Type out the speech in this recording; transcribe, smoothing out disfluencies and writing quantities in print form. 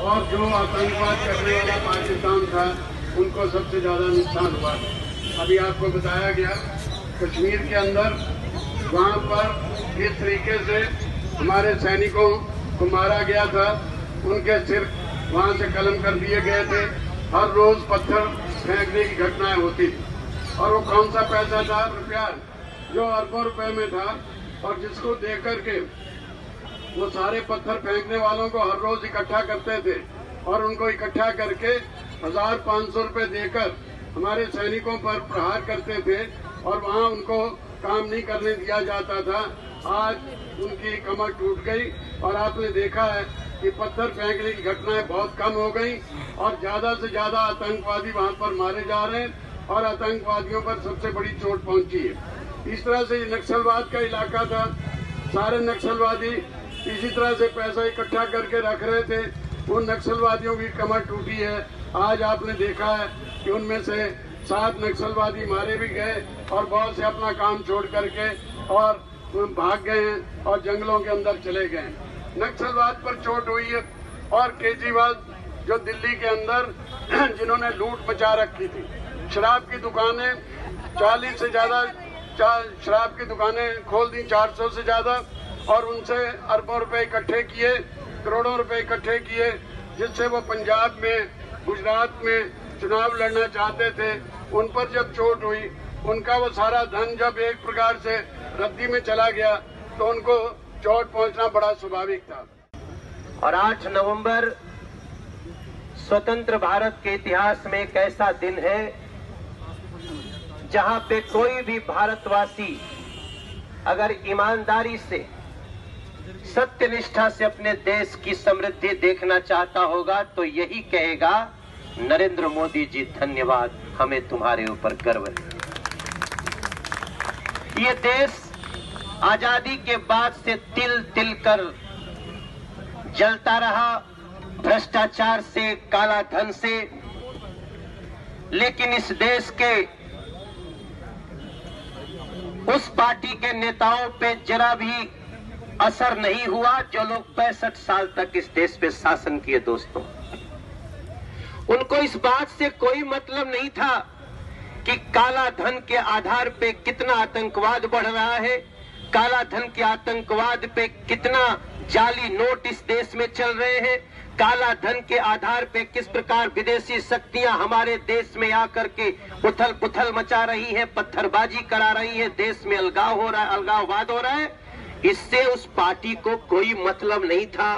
और जो आतंकवाद करने वाला पाकिस्तान था उनको सबसे ज़्यादा नुकसान हुआ। अभी आपको बताया गया कश्मीर के अंदर वहाँ पर इस तरीके से हमारे सैनिकों को मारा गया था, उनके सिर वहाँ से कलम कर दिए गए थे। हर रोज पत्थर फेंकने की घटनाएं होती थी और वो कौन सा पैसा था, रुपया जो अरबों रुपए में था, और जिसको देख करके वो सारे पत्थर फेंकने वालों को हर रोज इकट्ठा करते थे और उनको इकट्ठा करके 1500 रुपए देकर हमारे सैनिकों पर प्रहार करते थे और वहाँ उनको काम नहीं करने दिया जाता था। आज उनकी कमर टूट गई और आपने देखा है कि पत्थर फेंकने की घटनाएं बहुत कम हो गई और ज्यादा से ज्यादा आतंकवादी वहाँ पर मारे जा रहे हैं और आतंकवादियों पर सबसे बड़ी चोट पहुंची है। इस तरह से नक्सलवाद का इलाका था, सारे नक्सलवादी इसी तरह से पैसा इकट्ठा करके रख रहे थे। उन नक्सलवादियों की कमर टूटी है। आज आपने देखा है कि उनमें से 7 नक्सलवादी मारे भी गए और बहुत से अपना काम छोड़ करके और भाग गए हैं और जंगलों के अंदर चले गए। नक्सलवाद पर चोट हुई है और केजरीवाल जो दिल्ली के अंदर जिन्होंने लूट मचा रखी थी, शराब की दुकानें 40 से ज्यादा शराब की दुकानें खोल दी, 400 से ज्यादा, और उनसे अरबों रुपए इकट्ठे किए, करोड़ों रुपए इकट्ठे किए, जिससे वो पंजाब में, गुजरात में चुनाव लड़ना चाहते थे। उन पर जब चोट हुई, उनका वो सारा धन जब एक प्रकार से रद्दी में चला गया तो उनको चोट पहुंचना बड़ा स्वाभाविक था। और 8 नवंबर स्वतंत्र भारत के इतिहास में एक ऐसा दिन है जहां पे कोई भी भारतवासी अगर ईमानदारी से, सत्यनिष्ठा से अपने देश की समृद्धि देखना चाहता होगा तो यही कहेगा, नरेंद्र मोदी जी धन्यवाद, हमें तुम्हारे ऊपर गर्व है। ये देश आजादी के बाद से तिल तिल कर जलता रहा, भ्रष्टाचार से, काला धन से, लेकिन इस देश के उस पार्टी के नेताओं पे जरा भी असर नहीं हुआ जो लोग 65 साल तक इस देश पे शासन किए। दोस्तों, उनको इस बात से कोई मतलब नहीं था कि काला धन के आधार पे कितना आतंकवाद बढ़ रहा है, काला धन के आतंकवाद पे कितना जाली नोट इस देश में चल रहे हैं, काला धन के आधार पे किस प्रकार विदेशी शक्तियां हमारे देश में आकर के उथल पुथल मचा रही है, पत्थरबाजी करा रही है, देश में अलगाव हो रहा है, अलगाववाद हो रहा है। इससे उस पार्टी को कोई मतलब नहीं था।